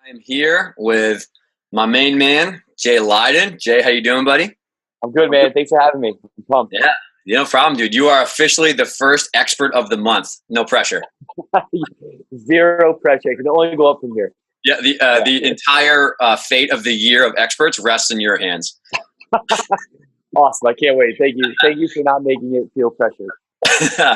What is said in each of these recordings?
I'm here with my main man, Jay Leydon. Jay, how you doing, buddy? I'm good, man. Thanks for having me. I'm pumped. Yeah, no problem, dude. You are officially the first expert of the month. No pressure. Zero pressure. It can only go up from here. Yeah, the entire fate of the year of experts rests in your hands. Awesome. I can't wait. Thank you. Thank you for not making it feel pressured.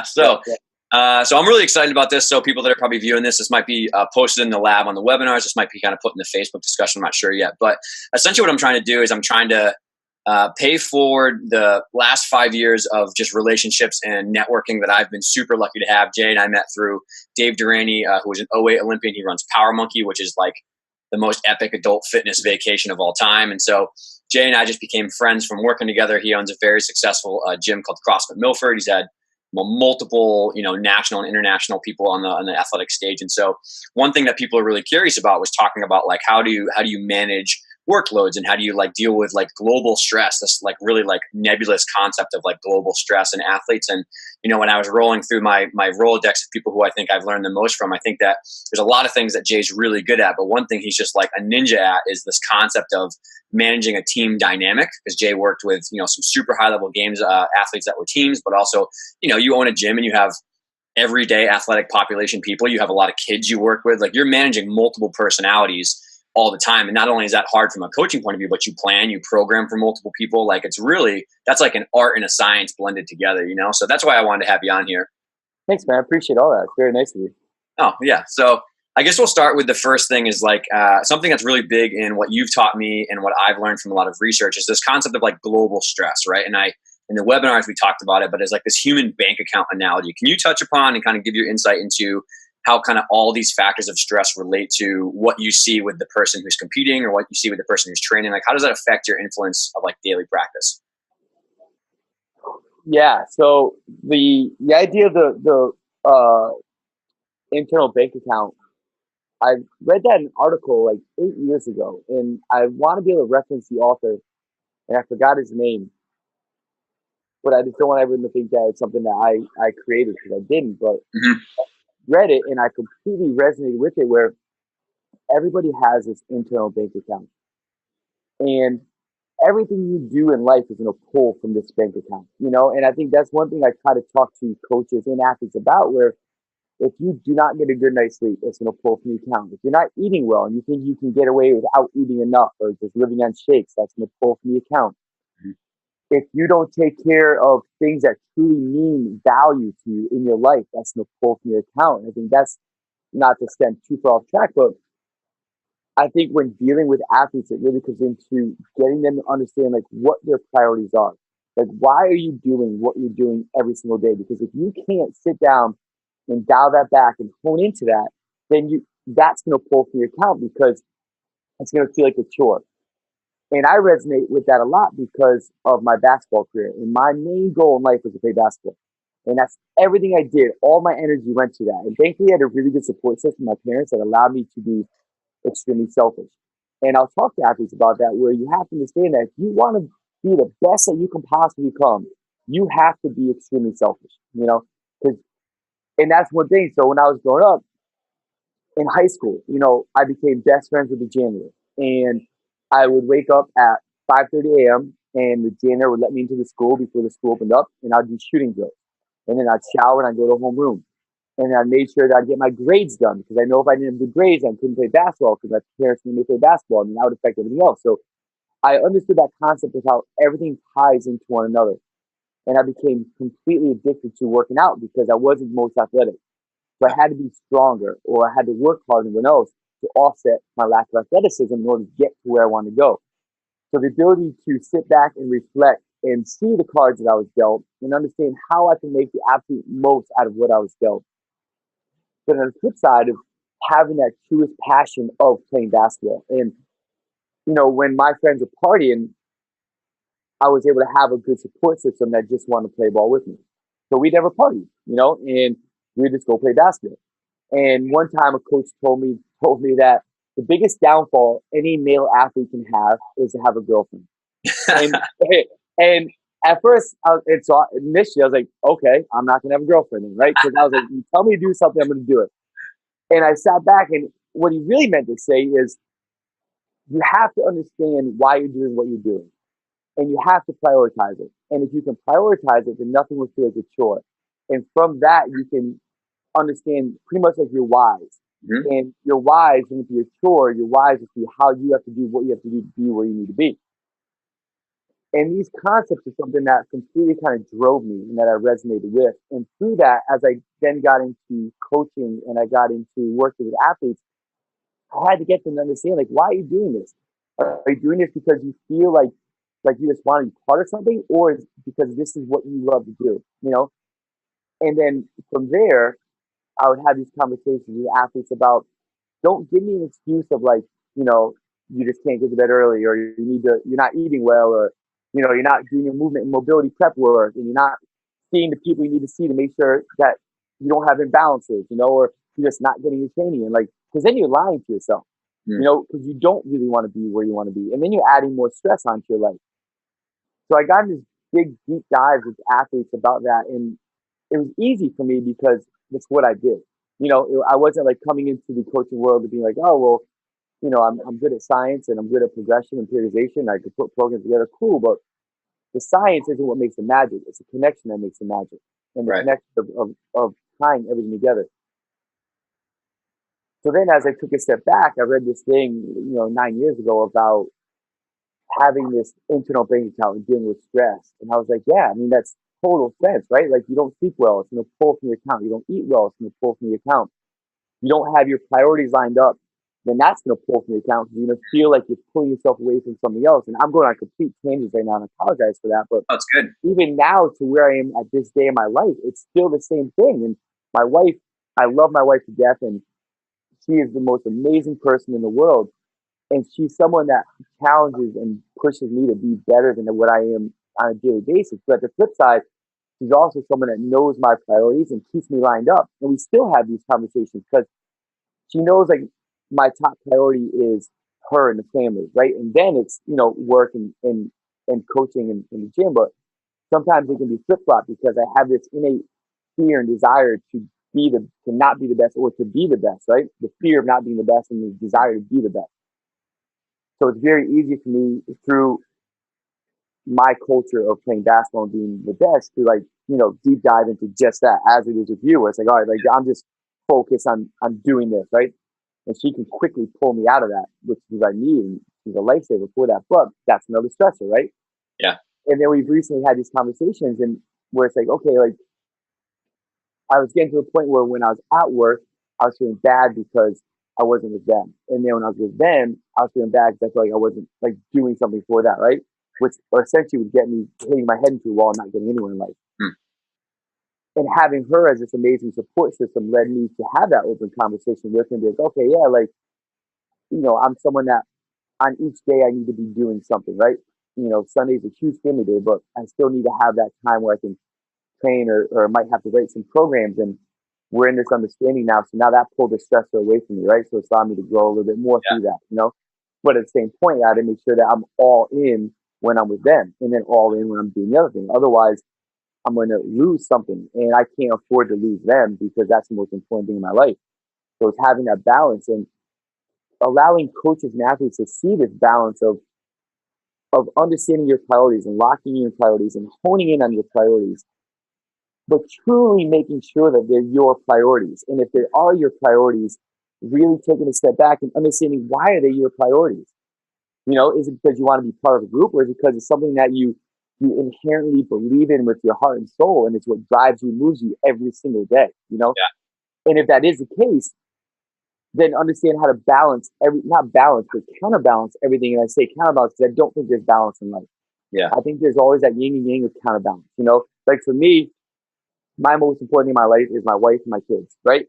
So I'm really excited about this. So people that are probably viewing this might be posted in the lab on the webinars. This might be kind of put in the Facebook discussion. I'm not sure yet. But essentially what I'm trying to do is I'm trying to pay forward the last 5 years of just relationships and networking that I've been super lucky to have. Jay and I met through Dave Durrani, who was an '08 Olympian. He runs Power Monkey, which is like the most epic adult fitness vacation of all time. And so Jay and I just became friends from working together. He owns a very successful gym called CrossFit Milford. He's had multiple, national and international people on the athletic stage. And so one thing that people are really curious about was talking about like, how do you manage workloads and how do you like deal with like global stress, this like really like nebulous concept of like global stress in athletes. And, when I was rolling through my Rolodex of people who I think I've learned the most from, I think that there's a lot of things that Jay's really good at, but one thing he's just like a ninja at is this concept of managing a team dynamic, because Jay worked with, some super high level games, athletes that were teams, but also, you own a gym and you have everyday athletic population people. You have a lot of kids you work with, like you're managing multiple personalities all the time. And not only is that hard from a coaching point of view, but you plan, you program for multiple people. Like that's like an art and a science blended together, So that's why I wanted to have you on here. Thanks, man. I appreciate all that. It's very nice of you. Oh, yeah. So I guess we'll start with the first thing is like something that's really big in what you've taught me and what I've learned from a lot of research is this concept of like global stress, right? And in the webinars, we talked about it, but it's like this human bank account analogy. Can you touch upon and kind of give your insight into how kind of all these factors of stress relate to what you see with the person who's competing or what you see with the person who's training? Like, how does that affect your influence of like daily practice? Yeah. So the idea of the internal bank account, I read that in an article like 8 years ago, and I want to be able to reference the author, and I forgot his name, but I just don't want everyone to think that it's something that I created, because I didn't. But read it and I completely resonated with it, where everybody has this internal bank account, and everything you do in life is going to pull from this bank account, and I think that's one thing I try to talk to coaches and athletes about, where if you do not get a good night's sleep, it's going to pull from the account. If you're not eating well and you think you can get away without eating enough or just living on shakes, that's going to pull from the account. If you don't take care of things that truly mean value to you in your life, that's going to pull from your account. I think that's not to stem too far off track, but I think when dealing with athletes, it really comes into getting them to understand like what their priorities are. Like, why are you doing what you're doing every single day? Because if you can't sit down and dial that back and hone into that, then that's going to pull from your account, because it's going to feel like a chore. And I resonate with that a lot because of my basketball career. And my main goal in life was to play basketball. And that's everything I did. All my energy went to that. And thankfully, I had a really good support system, my parents, that allowed me to be extremely selfish. And I'll talk to athletes about that, where you have to understand that if you want to be the best that you can possibly become, you have to be extremely selfish, and that's one thing. So when I was growing up in high school, I became best friends with the janitor, and I would wake up at 5:30 a.m. and the janitor would let me into the school before the school opened up, and I'd do shooting drills, and then I'd shower and I'd go to homeroom, and I made sure that I'd get my grades done, because I know if I didn't have good grades, I couldn't play basketball, because my parents made me play basketball, and that would affect everything else. So I understood that concept of how everything ties into one another. And I became completely addicted to working out, because I wasn't most athletic. So I had to be stronger, or I had to work harder than anyone else to offset my lack of athleticism in order to get to where I wanted to go. So the ability to sit back and reflect and see the cards that I was dealt and understand how I can make the absolute most out of what I was dealt. But on the flip side of having that truest passion of playing basketball. And, when my friends were partying, I was able to have a good support system that just wanted to play ball with me. So we'd have a party, and we'd just go play basketball. And one time a coach told me that the biggest downfall any male athlete can have is to have a girlfriend. and, and at first, initially I was like, okay, I'm not going to have a girlfriend then, right? Because I was like, you tell me to do something, I'm going to do it. And I sat back, and what he really meant to say is you have to understand why you're doing what you're doing, and you have to prioritize it. And if you can prioritize it, then nothing will feel like a chore. And from that, you can understand pretty much like your whys. Mm-hmm. And your whys won't be your chore. Your whys will be how you have to do what you have to do to be where you need to be. And these concepts are something that completely kind of drove me and that I resonated with. And through that, as I then got into coaching and I got into working with athletes, I had to get them to understand, like, why are you doing this? Are you doing this because you feel like you just want to be part of something, or is because this is what you love to do, you know? And then from there, I would have these conversations with athletes about, don't give me an excuse of like, you know, you just can't get to bed early, or you're not eating well, or, you know, you're not doing your movement and mobility prep work, and you're not seeing the people you need to see to make sure that you don't have imbalances, you know, or you're just not getting your training. And like, because then you're lying to yourself, you know, because you don't really want to be where you want to be. And then you're adding more stress onto your life. So I got in this big, deep dive with athletes about that. And it was easy for me because that's what I did. You know, I wasn't like coming into the coaching world and being like, oh, well, you know, I'm good at science and I'm good at progression and periodization. I could put programs together. Cool. But the science isn't what makes the magic. It's the connection that makes the magic, and the Right. connection of tying everything together. So then as I took a step back, I read this thing, you know, 9 years ago about having this internal bank account and dealing with stress. And I was like, yeah, I mean, that's total sense, right? Like, you don't sleep well, it's going to pull from your account. You don't eat well, it's going to pull from your account. You don't have your priorities lined up, then that's going to pull from your account. You're going to feel like you're pulling yourself away from something else. And I'm going on complete tangents right now, and I apologize for that. But That's good. even now, to where I am at this day in my life, it's still the same thing. And my wife, I love my wife to death, and she is the most amazing person in the world. And she's someone that challenges and pushes me to be better than what I am on a daily basis. But at the flip side, she's also someone that knows my priorities and keeps me lined up. And we still have these conversations because she knows like my top priority is her and the family, right? And then it's, you know, work and coaching and in the gym. But sometimes it can be flip flop because I have this innate fear and desire to to not be the best or to be the best, right? The fear of not being the best and the desire to be the best. So it's very easy for me through my culture of playing basketball and being the best to, like, you know, deep dive into just that, as it is with you, where it's like, all right, like, I'm just focused on doing this, right? And she can quickly pull me out of that, which is what I need. And she's a lifesaver for that. But that's another stressor, right? Yeah. And then we've recently had these conversations and where it's like, okay, like, I was getting to the point where when I was at work, I was feeling bad because I wasn't with them. And then when I was with them, I was feeling bad because I felt like I wasn't like doing something for that, right? Which essentially would get me hitting my head into a wall and not getting anywhere in life. Hmm. And having her as this amazing support system led me to have that open conversation with her and be like, okay, yeah, like, you know, I'm someone that on each day I need to be doing something, right? You know, Sunday's a huge family day, but I still need to have that time where I can train or might have to write some programs. And we're in this understanding now. So now that pulled the stressor away from me, right? So it's allowed me to grow a little bit more through that, you know? But at the same point, I had to make sure that I'm all in when I'm with them and then all in when I'm doing the other thing. Otherwise, I'm going to lose something and I can't afford to lose them because that's the most important thing in my life. So it's having that balance and allowing coaches and athletes to see this balance of understanding your priorities and locking in your priorities and honing in on your priorities, but truly making sure that they're your priorities. And if they are your priorities, really taking a step back and understanding, why are they your priorities? You know, is it because you want to be part of a group, or is it because it's something that you inherently believe in with your heart and soul, and it's what drives you, moves you every single day, you know? Yeah. And if that is the case, then understand how to balance not balance, but counterbalance everything. And I say counterbalance because I don't think there's balance in life. Yeah. I think there's always that yin and yang of counterbalance, you know? Like for me, my most important thing in my life is my wife and my kids, right?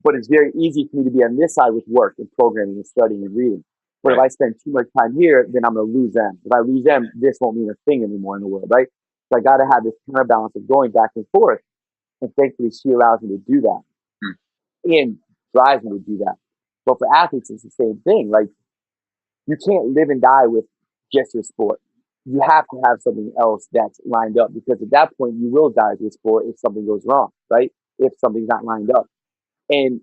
But it's very easy for me to be on this side with work and programming and studying and reading. But if I spend too much time here, then I'm going to lose them. If I lose them, this won't mean a thing anymore in the world, right? So I got to have this counterbalance of going back and forth. And thankfully, she allows me to do that and drives me to do that. But for athletes, it's the same thing. Like, you can't live and die with just your sport. You have to have something else that's lined up, because at that point you will die with your sport if something goes wrong, right? If something's not lined up. And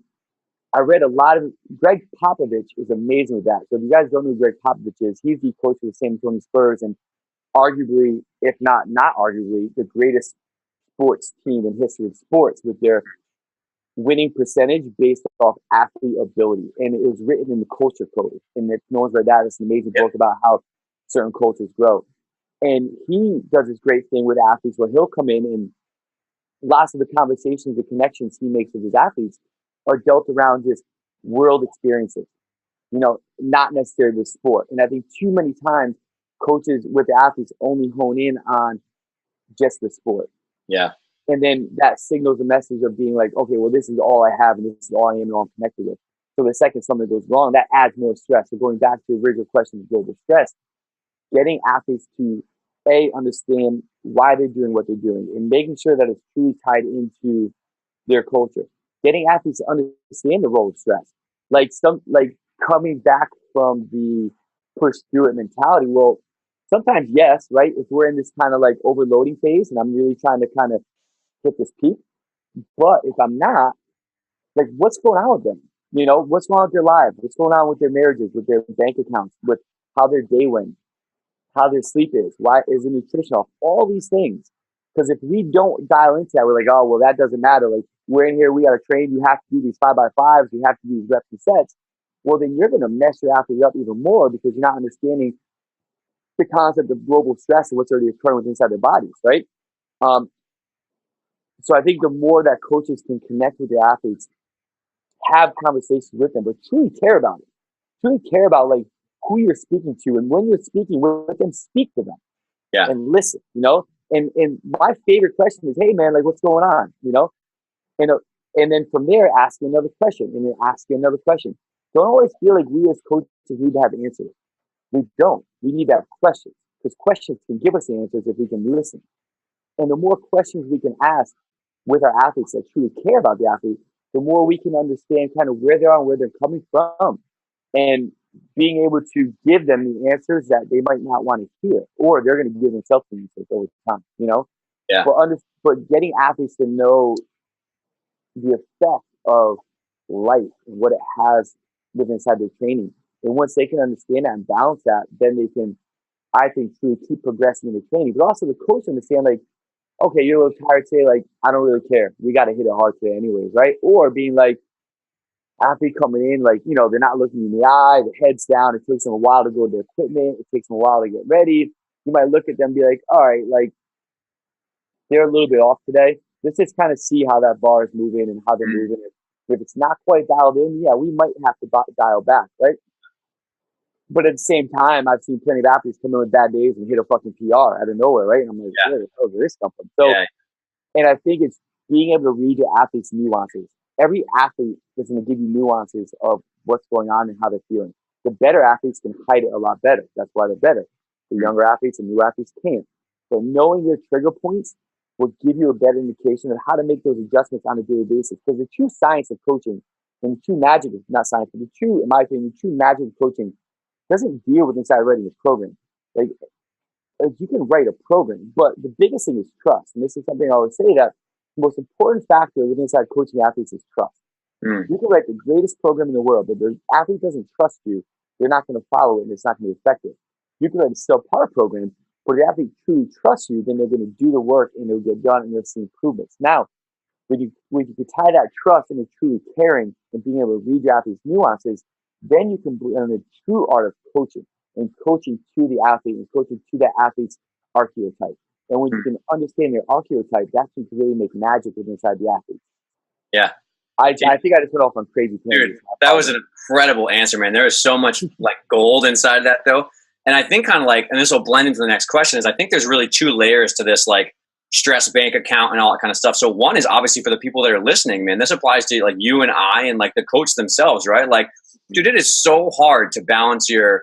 I read a lot of Greg Popovich is amazing with that. So if you guys don't know who Greg Popovich is, he's the coach of the San Antonio Spurs and arguably, if not arguably, the greatest sports team in history of sports with their winning percentage based off athlete ability. And it was written in the culture code. And if no one's read that, it's an amazing book about how certain cultures grow. And he does this great thing with athletes where he'll come in and lots of the conversations, the connections he makes with his athletes are dealt around just world experiences, not necessarily the sport. And I think too many times coaches with the athletes only hone in on just the sport. Yeah. And then that signals a message of being like, okay, well, this is all I have and this is all I am and all I'm connected with. So the second something goes wrong, that adds more stress. So going back to the original question of global stress, getting athletes to understand why they're doing what they're doing and making sure that it's truly tied into their culture. Getting athletes to understand the role of stress. Like coming back from the push through it mentality. Well, sometimes yes, right? If we're in this kind of like overloading phase and I'm really trying to kind of hit this peak. But if I'm not, like what's going on with them? What's going on with their lives? What's going on with their marriages, with their bank accounts, with how their day went, how their sleep is, why is the nutrition off, all these things. Because if we don't dial into that, we're like, oh, well, that doesn't matter. Like, we're in here, we got to train, you have to do these 5x5s, you have to do these reps and sets. Well, then you're going to mess your athlete up even more because you're not understanding the concept of global stress and what's already occurring with inside their bodies, right? So I think the more that coaches can connect with their athletes, have conversations with them, but truly care about it, truly care about like who you're speaking to, and when you're speaking with them, speak to them, and listen. And my favorite question is, hey man, like what's going on, and then from there, ask you another question, and then ask you another question. Don't always feel like we as coaches need to have answers. We don't. We need to have questions because questions can give us the answers if we can listen. And the more questions we can ask with our athletes that truly care about the athlete, the more we can understand kind of where they are and where they're coming from, and being able to give them the answers that they might not want to hear, or they're going to give themselves the answers over time, Yeah. But getting athletes to know the effect of life and what it has within inside their training. And once they can understand that and balance that, then they can, I think, truly keep progressing in the training. But also the coach understand, like, okay, you're a little tired today, like, I don't really care. We got to hit it hard today anyways, right? Or being like, athlete coming in, like, they're not looking in the eye, the head's down. It takes them a while to go to their equipment. It takes them a while to get ready. You might look at them and be like, all right, like, they're a little bit off today. Let's just kind of see how that bar is moving and how they're moving. If it's not quite dialed in, yeah, we might have to dial back, right? But at the same time, I've seen plenty of athletes come in with bad days and hit a fucking PR out of nowhere, right? And I'm like, where the hell did this come from? So, and I think it's being able to read your athletes' nuances. Every athlete is going to give you nuances of what's going on and how they're feeling. The better athletes can hide it a lot better. That's why they're better. The younger athletes and new athletes can't. So knowing their trigger points will give you a better indication of how to make those adjustments on a daily basis. Because the true science of coaching and the true magic of, not science, but the true, in my opinion, the true magic of coaching doesn't deal with inside writing a program. Like you can write a program, but the biggest thing is trust. And this is something I always say, that the most important factor with inside coaching athletes is trust. You can write the greatest program in the world, but if the athlete doesn't trust you, they're not going to follow it and it's not going to be effective. You can write a subpar program, but if the athlete truly trusts you, then they're going to do the work and it'll get done and you'll see improvements. Now, when you tie that trust into truly caring and being able to read your athlete's nuances, then you can learn the true art of coaching and coaching to the athlete and coaching to that athlete's archetype. And when you can understand their archetype, that's when you can really make magic within inside the athlete. Yeah. I think I just went off on crazy tangents. Dude, that was an incredible answer, man. There is so much like gold inside of that, though. And I think kind of like, and this will blend into the next question, is I think there's really two layers to this, like stress bank account and all that kind of stuff. So one is obviously for the people that are listening, man, this applies to like you and I and like the coach themselves, right? Like, dude, it is so hard to balance your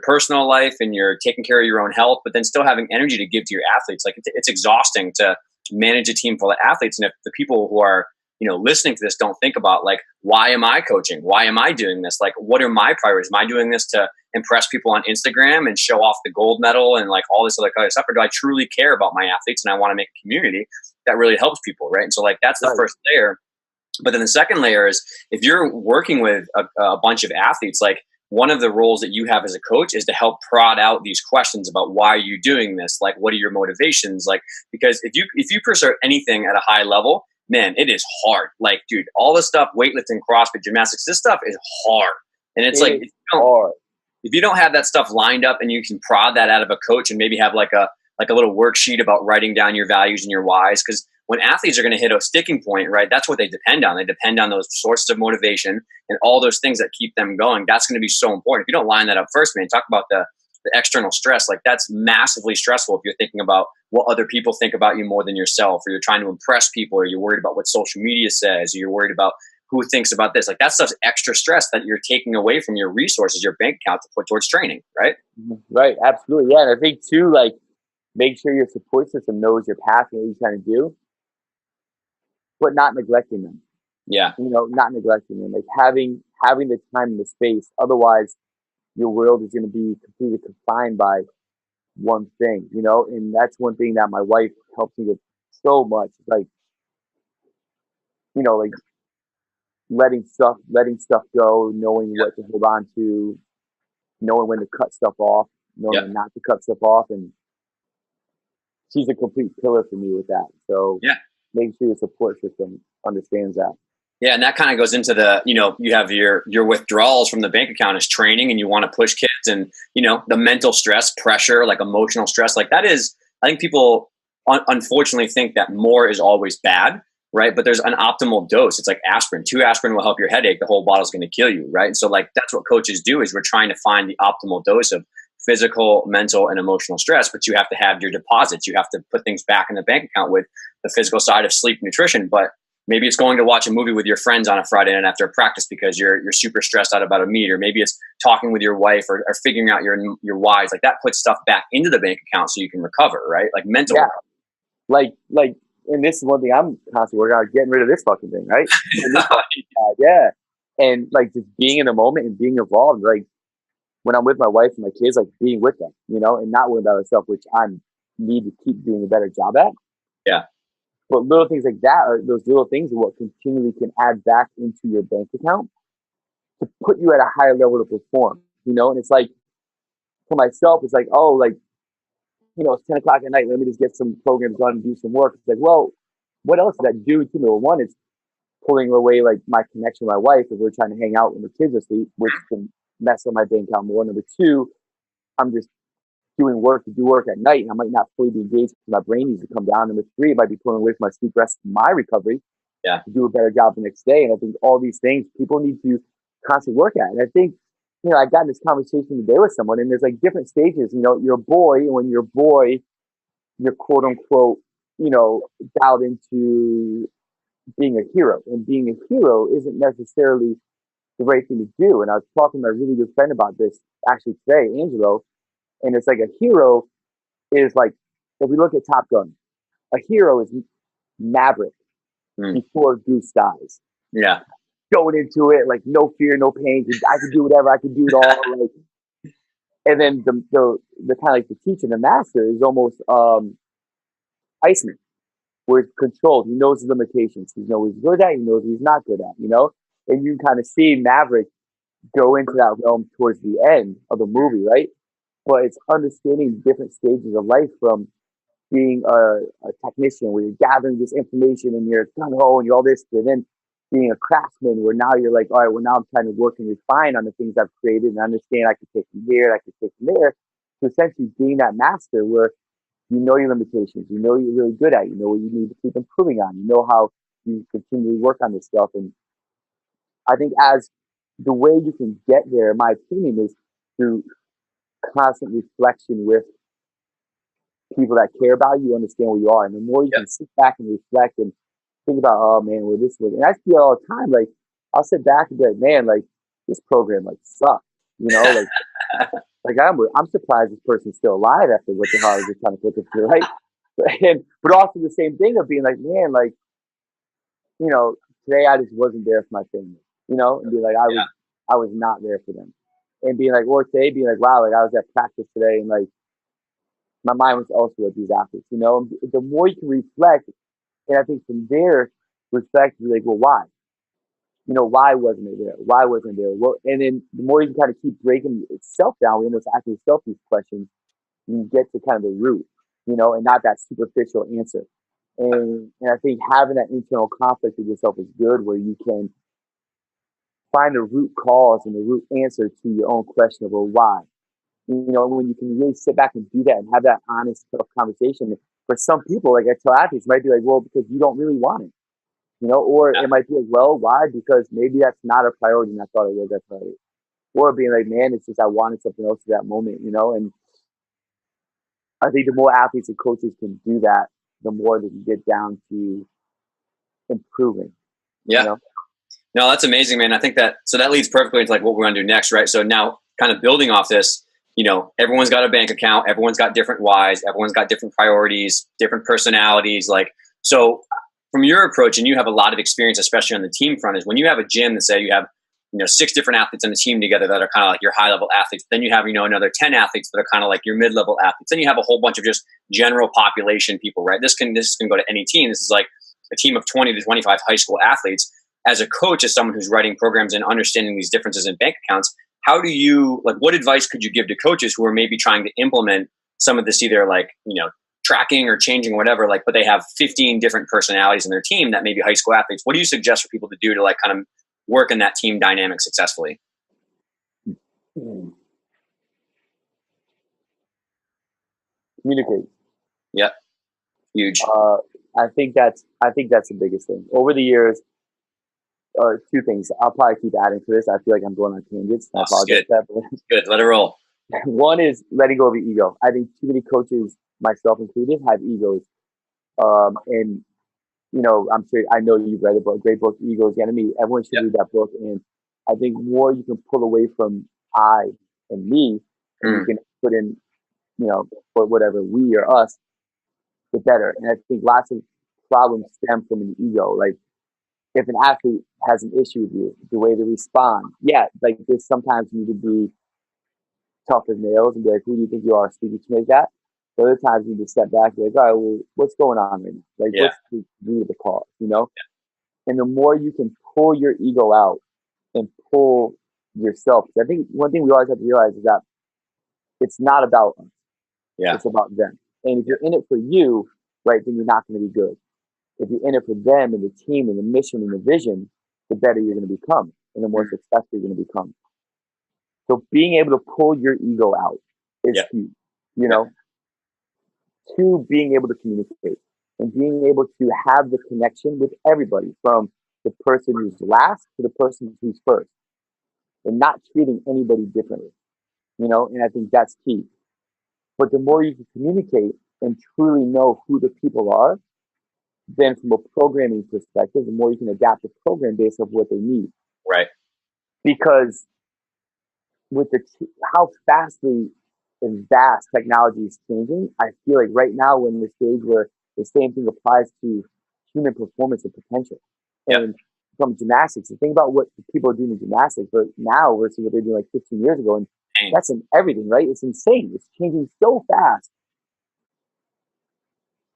personal life and you're taking care of your own health, but then still having energy to give to your athletes. Like it's exhausting to manage a team full of athletes. And if the people who are, listening to this don't think about like, why am I coaching? Why am I doing this? Like, what are my priorities? Am I doing this to impress people on Instagram and show off the gold medal and like all this other kind of stuff? Or do I truly care about my athletes and I want to make a community that really helps people, right? And so like, that's the first layer. But then the second layer is if you're working with a bunch of athletes, like one of the roles that you have as a coach is to help prod out these questions about why are you doing this? Like, what are your motivations? Like, because if you pursue anything at a high level, man, it is hard. Like, dude, all this stuff, weightlifting, CrossFit, gymnastics, this stuff is hard. And it's like, if you don't have that stuff lined up and you can prod that out of a coach and maybe have like a little worksheet about writing down your values and your whys, because when athletes are going to hit a sticking point, right, that's what they depend on. They depend on those sources of motivation and all those things that keep them going. That's going to be so important. If you don't line that up first, man, talk about the external stress. Like, that's massively stressful if you're thinking about what other people think about you more than yourself, or you're trying to impress people, or you're worried about what social media says, or you're worried about who thinks about this. Like, that stuff's extra stress that you're taking away from your resources, your bank account, to put towards training, right? Right, absolutely. Yeah, and I think too, like, make sure your support system knows your path and what you're trying to do, but not neglecting them. Yeah. Not neglecting them. Like, having the time and the space. Otherwise, your world is going to be completely confined by one thing, and that's one thing that my wife helps me with so much. Like, like letting stuff go, knowing what to hold on to, knowing when to cut stuff off, knowing when not to cut stuff off. And she's a complete pillar for me with that. So make sure your support system understands that. Yeah, and that kind of goes into the, you have your withdrawals from the bank account as training, and you want to push kids, and, the mental stress, pressure, like emotional stress, like that is, I think people unfortunately think that more is always bad, right? But there's an optimal dose. It's like aspirin. 2 aspirin will help your headache. The whole bottle's going to kill you, right? And so, like, that's what coaches do, is we're trying to find the optimal dose of physical, mental, and emotional stress. But you have to have your deposits. You have to put things back in the bank account with the physical side of sleep, nutrition. But maybe it's going to watch a movie with your friends on a Friday night after a practice because you're super stressed out about a meet, or maybe it's talking with your wife, or figuring out your whys. Like, that puts stuff back into the bank account so you can recover, right? Like mental. Yeah. Like, and this is one thing I'm constantly working on, getting rid of this fucking thing, right? Yeah. And like, just being in the moment and being involved, like when I'm with my wife and my kids, like being with them, and not worrying about myself, which I need to keep doing a better job at. Yeah. But little things like that, are those little things are what continually can add back into your bank account to put you at a higher level to perform, And it's like, for myself, it's like, oh, like, it's 10 o'clock at night. Let me just get some programs done and do some work. It's like, well, what else does that do to me? One, it's pulling away like my connection with my wife if we're trying to hang out when the kids are asleep, which can mess up my bank account more. Number 2, I'm just doing work to do work at night, and I might not fully be engaged because my brain needs to come down. Number 3, it might be pulling away from my sleep, rest, my recovery to do a better job the next day. And I think all these things people need to constantly work at. And I think, I got in this conversation today with someone, and there's like different stages. You're a boy, and when you're a boy, you're quote unquote, dialed into being a hero. And being a hero isn't necessarily the right thing to do. And I was talking to my really good friend about this actually today, Angelo, and it's like a hero is like, if we look at Top Gun, a hero is Maverick before Goose dies. Yeah. Going into it, like, no fear, no pain. I could do whatever. I could do it all. Like, and then the kind of like the teacher, the master, is almost Iceman, where it's controlled. He knows his limitations. He knows what he's good at. He knows what he's not good at. And you kind of see Maverick go into that realm towards the end of the movie, right? But it's understanding different stages of life, from being a technician where you're gathering this information and you're gung-ho and you're all this, and then being a craftsman where now you're like, all right, well, now I'm trying to work and refine on the things I've created and understand I can take from here, I can take from there. So essentially being that master where you know your limitations, you know what you're really good at, you know what you need to keep improving on, you know how you continually work on this stuff. And I think as the way you can get there, in my opinion, is through constant reflection with people that care about you, understand where you are. And the more you can sit back and reflect and think about, oh man, well, this was, and I feel all the time, like, I'll sit back and be like, man, like, this program, like, sucks, like I'm surprised this person's still alive after what the hell I was trying to put them through, right? But also the same thing of being like, man, like, today I just wasn't there for my family, and be like, I was not there for them. And being like, or today being like, wow, like, I was at practice today, and like, my mind was also with these athletes, The more you can reflect, and I think from there, reflect, be like, well, why? why wasn't it there? Why wasn't it there? Well, and then the more you can kind of keep breaking itself down, we almost asking yourself these questions, you get to kind of the root, and not that superficial answer. And I think having that internal conflict with yourself is good, where you can find the root cause and the root answer to your own question of, well, why? When you can really sit back and do that and have that honest, tough conversation. For some people, like I tell athletes, might be like, well, because you don't really want it, or it might be like, well, why? Because maybe that's not a priority and I thought it was that priority. Or being like, man, it's just I wanted something else at that moment, and I think the more athletes and coaches can do that, the more they can get down to improving. Yeah. No, that's amazing, man. I think that leads perfectly into like what we're going to do next, right? So now kind of building off this, everyone's got a bank account, everyone's got different whys, everyone's got different priorities, different personalities. Like, so from your approach, and you have a lot of experience, especially on the team front, is when you have a gym that say you have, 6 different athletes on the team together that are kind of like your high level athletes. Then you have, another 10 athletes that are kind of like your mid-level athletes. Then you have a whole bunch of just general population people, right? This can go to any team. This is like a team of 20 to 25 high school athletes. As a coach, as someone who's writing programs and understanding these differences in bank accounts, how do you, like, what advice could you give to coaches who are maybe trying to implement some of this, either like, tracking or changing or whatever, like, but they have 15 different personalities in their team that may be high school athletes? What do you suggest for people to do to like kind of work in that team dynamic successfully? Communicate. Yep. Huge. I think that's the biggest thing. Over the years, two things. I'll probably keep adding to this. I feel like I'm going on tangents. I apologize for that. Good. Let it roll. One is letting go of your ego. I think too many coaches, myself included, have egos. And I'm sure, I know you've read it, but great book, Ego's the Enemy. Everyone should read that book. And I think more you can pull away from I and me, and you can put in, or whatever, we or us, the better. And I think lots of problems stem from an ego. Like, if an athlete has an issue with you, the way they respond, like this, sometimes you need to be tough as nails and be like, who do you think you are speaking to me like that? The other times you need to step back and be like, all right, well, what's going on right now? Like, what's the root of the cause, And the more you can pull your ego out and pull yourself, I think one thing we always have to realize is that it's not about us. It's about them. And if you're in it for you, right, then you're not going to be good. If you're in it for them and the team and the mission and the vision, the better you're going to become and the more successful you're going to become. So being able to pull your ego out is huge, Two, being able to communicate and being able to have the connection with everybody, from the person who's last to the person who's first, and not treating anybody differently, and I think that's key. But the more you can communicate and truly know who the people are, then from a programming perspective, the more you can adapt the program based on what they need. Right. Because with how fastly and vast technology is changing, I feel like right now we're in the stage where the same thing applies to human performance and potential. And from gymnastics, think about what people are doing in gymnastics but now versus what they're doing like 15 years ago. And that's in everything, right? It's insane. It's changing so fast.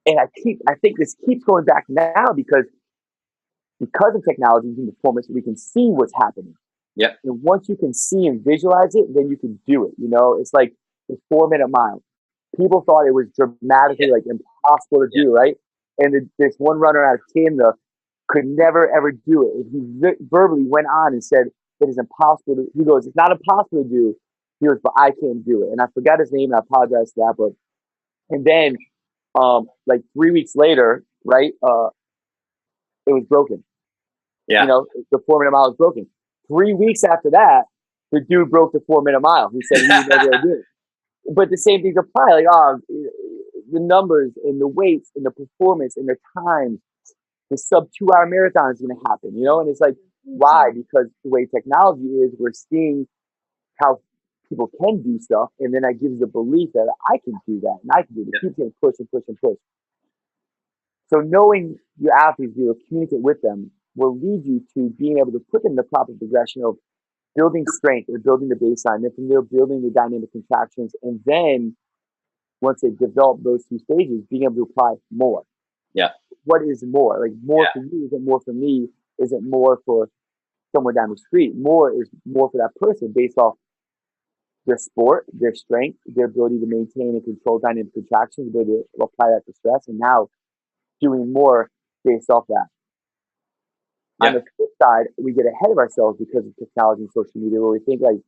And I think this keeps going back now because of technology and performance, we can see what's happening. Yep. And once you can see and visualize it, then you can do it. It's like the 4-minute mile. People thought it was dramatically like impossible to do, right? And this one runner out of Canada could never ever do it. And he verbally went on and said it is impossible to. He goes, it's not impossible to do. He goes, but I can't do it. And I forgot his name, and I apologize for that. But and then, like 3 weeks later, right? It was broken. Yeah. The 4-minute mile was broken. 3 weeks after that, the dude broke the 4-minute mile. He said he would never do it. But the same things apply. Like, the numbers and the weights and the performance and the times, the sub 2-hour marathon is going to happen, And it's like, why? Because the way technology is, we're seeing how people can do stuff. And then that gives the belief that I can do that and I can do it. It keeps getting push and push and push. So knowing your athletes, be able to communicate with them, will lead you to being able to put them in the proper progression of building strength or building the baseline, then from there building the dynamic contractions, and then once they develop those 2 stages, being able to apply more. Yeah. What is more? Like more for you isn't more for me, isn't more for someone down the street. More is more for that person based off their sport, their strength, their ability to maintain and control dynamic contractions, ability to apply that to stress, and now doing more based off that. On Yeah. the flip side, we get ahead of ourselves because of technology and social media, where we think like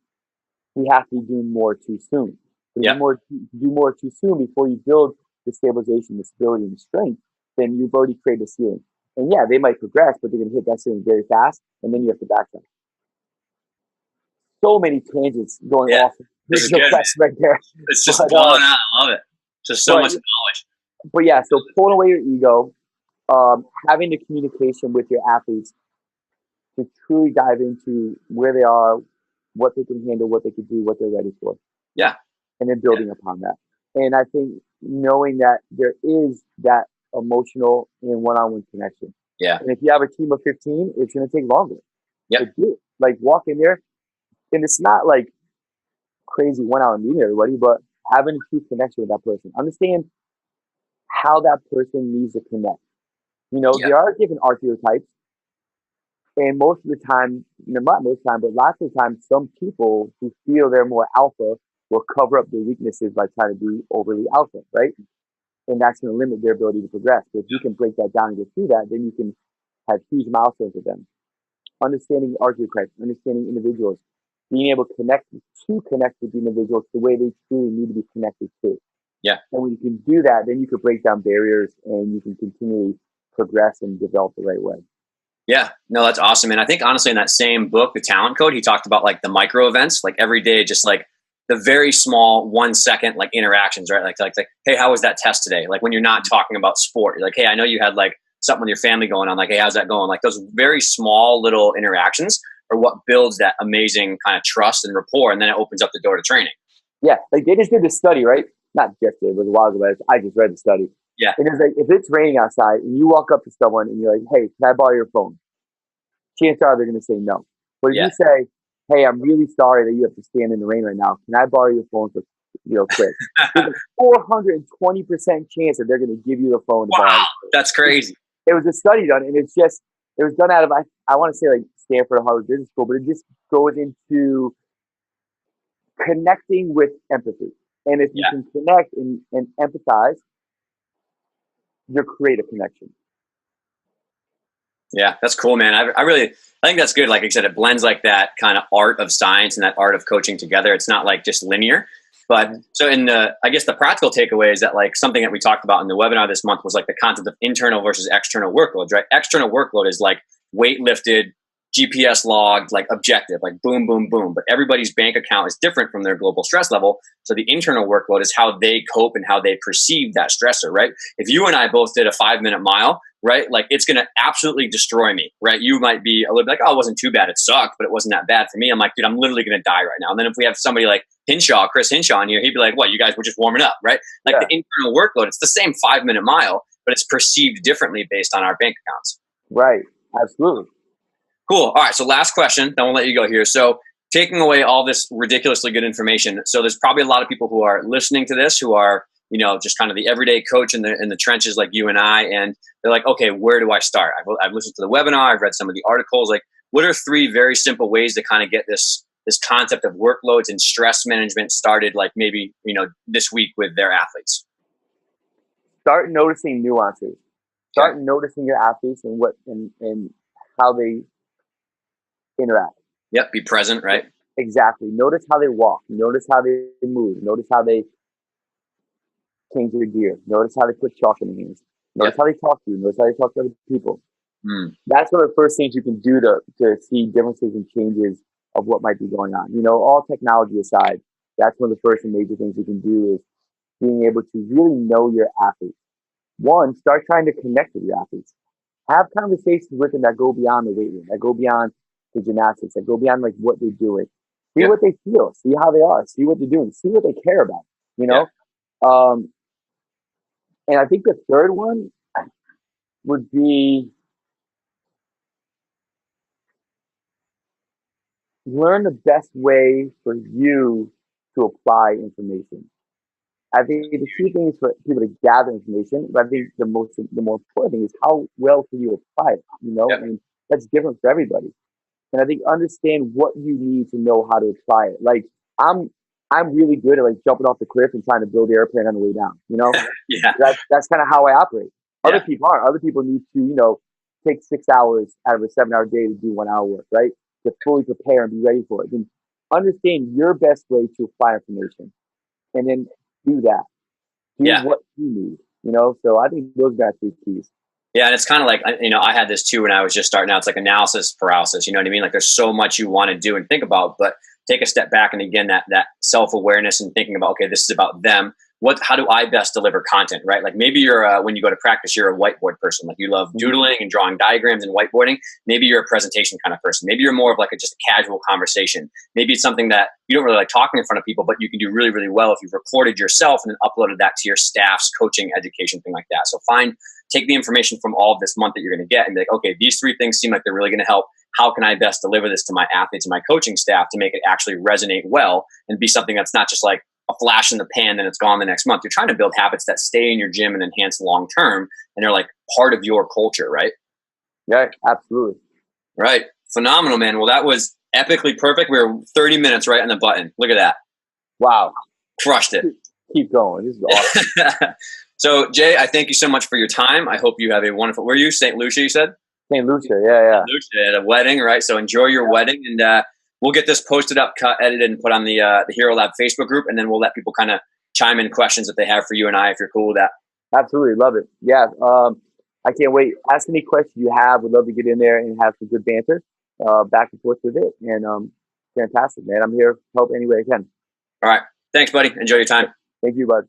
we have to do more too soon. But if Yeah. you do more too soon before you build the stabilization, the stability, and the strength, then you've already created a ceiling. And yeah, they might progress, but they're going to hit that ceiling very fast, and then you have to backtrack. So many tangents going Yeah. off. This is There's no good, question man. right there. It's just But, blowing out. I love it. Just so but, much knowledge. but yeah, so pulling away your ego, having the communication with your athletes to truly dive into where they are, what they can handle, what they can do, what they're ready for. Yeah. And then building upon that. And I think knowing that there is that emotional and one-on-one connection. Yeah. And if you have a team of 15, it's going to take longer. Yep. To do it. Like walk in there, and it's not like crazy one-hour meeting everybody, but having a true connection with that person. Understand how that person needs to connect. You know, Yeah. there are different archetypes, and most of the time, not most of the time, but lots of the time, some people who feel they're more alpha will cover up their weaknesses by trying to be overly alpha, right? And that's going to limit their ability to progress. But if you can break that down and get through that, then you can have huge milestones with them. Understanding archetypes, understanding individuals, being able to connect with the individuals the way they truly need to be connected to. Yeah. And when you can do that, then you can break down barriers and you can continually progress and develop the right way. Yeah, no, that's awesome. And I think honestly in that same book, The Talent Code, he talked about like the micro events, like every day, just like the very small 1 second like interactions, right? Like, hey, how was that test today? Like when you're not talking about sport, you're like, hey, I know you had like something with your family going on. Like, hey, how's that going? Like those very small little interactions are what builds that amazing kind of trust and rapport. And then it opens up the door to training. Yeah. Like they just did this study, right? Not just did, it was a while ago, but I just read the study. Yeah. And it's like, if it's raining outside and you walk up to someone and you're like, hey, can I borrow your phone? Chances are they're going to say no. But if you say, hey, I'm really sorry that you have to stand in the rain right now. Can I borrow your phone for, quick? There's a 420% chance that they're going to give you the phone. Wow, that's crazy. It was a study done, and it was done out of, I want to say like Stanford or Harvard Business School, but it just goes into connecting with empathy. And if you can connect and empathize, you'll create a connection. Yeah, that's cool, man. I think that's good. Like I said, it blends like that kind of art of science and that art of coaching together. It's not like just linear. But so I guess the practical takeaway is that like something that we talked about in the webinar this month was like the concept of internal versus external workloads, right? External workload is like weight lifted, GPS logged, like objective, like boom, boom, boom. But everybody's bank account is different from their global stress level. So the internal workload is how they cope and how they perceive that stressor, right? If you and I both did a 5-minute mile, right? Like it's going to absolutely destroy me, right? You might be a little bit like, oh, it wasn't too bad. It sucked, but it wasn't that bad for me. I'm like, dude, I'm literally going to die right now. And then if we have somebody like Chris Hinshaw in here, he'd be like, what, you guys were just warming up, right? Like the internal workload, it's the same 5-minute mile, but it's perceived differently based on our bank accounts. Right. Absolutely. Cool. All right. So last question, then we'll let you go here. So taking away all this ridiculously good information. So there's probably a lot of people who are listening to this who are, just kind of the everyday coach in the trenches like you and I, and they're like, okay, where do I start? I've listened to the webinar. I've read some of the articles. Like, what are 3 very simple ways to kind of get this concept of workloads and stress management started, like maybe, this week with their athletes? Start noticing nuances. Start noticing your athletes and what and how they interact. Yep. Be present, right? Exactly. Notice how they walk. Notice how they move. Notice how they change their gear. Notice how they put chalk in their hands. Notice how they talk to you. Notice how they talk to other people. That's one of the first things you can do to see differences and changes of what might be going on. All technology aside, that's one of the first and major things you can do is being able to really know your athletes. One, start trying to connect with your athletes. Have conversations with them that go beyond the weight room, that go beyond the gymnastics, that go beyond like what they're doing. See what they feel, see how they are, see what they're doing, see what they care about, And I think the third one would be learn the best way for you to apply information. I think the key thing is for people to gather information, but I think the more important thing is how well can you apply it, and that's different for everybody. And I think understand what you need to know how to apply it. Like I'm really good at like jumping off the cliff and trying to build the airplane on the way down. You know, Yeah. That's kind of how I operate. Other Yeah. people aren't. Other people need to, you know, take 6 hours out of a 7-hour day to do 1 hour work, right? To fully prepare and be ready for it. And understand your best way to apply information, and then do that. Do Yeah. what you need. You know, so I think those are 3 keys. Yeah, and it's kind of like, you know, I had this too when I was just starting out. It's like analysis paralysis. You know what I mean? Like there's so much you want to do and think about, but take a step back, and again, that self-awareness and thinking about, okay, this is about them. How do I best deliver content, right? Like maybe you're when you go to practice, you're a whiteboard person. Like you love doodling and drawing diagrams and whiteboarding. Maybe you're a presentation kind of person. Maybe you're more of like just a casual conversation. Maybe it's something that you don't really like talking in front of people, but you can do really, really well if you've recorded yourself and then uploaded that to your staff's coaching, education, thing like that. So take the information from all of this month that you're going to get and be like, okay, these 3 things seem like they're really going to help. How can I best deliver this to my athletes and my coaching staff to make it actually resonate well and be something that's not just like a flash in the pan, then it's gone the next month. You're trying to build habits that stay in your gym and enhance long term, and they're like part of your culture, right? Yeah, absolutely. Right. Phenomenal, man. Well, that was epically perfect. We were 30 minutes right on the button. Look at that. Wow. Crushed it. Keep going. This is awesome. So, Jay, I thank you so much for your time. I hope you have a wonderful. Were you St. Lucia? You said St. Lucia. Yeah. St. Lucia at a wedding, right? So enjoy your wedding, and we'll get this posted up, cut, edited, and put on the Hero Lab Facebook group, and then we'll let people kind of chime in questions that they have for you and I, if you're cool with that. Absolutely, love it. Yeah, I can't wait. Ask any questions you have. Would love to get in there and have some good banter, back and forth with it. And fantastic, man. I'm here to help any way I can. All right, thanks, buddy. Enjoy your time. Thank you, bud.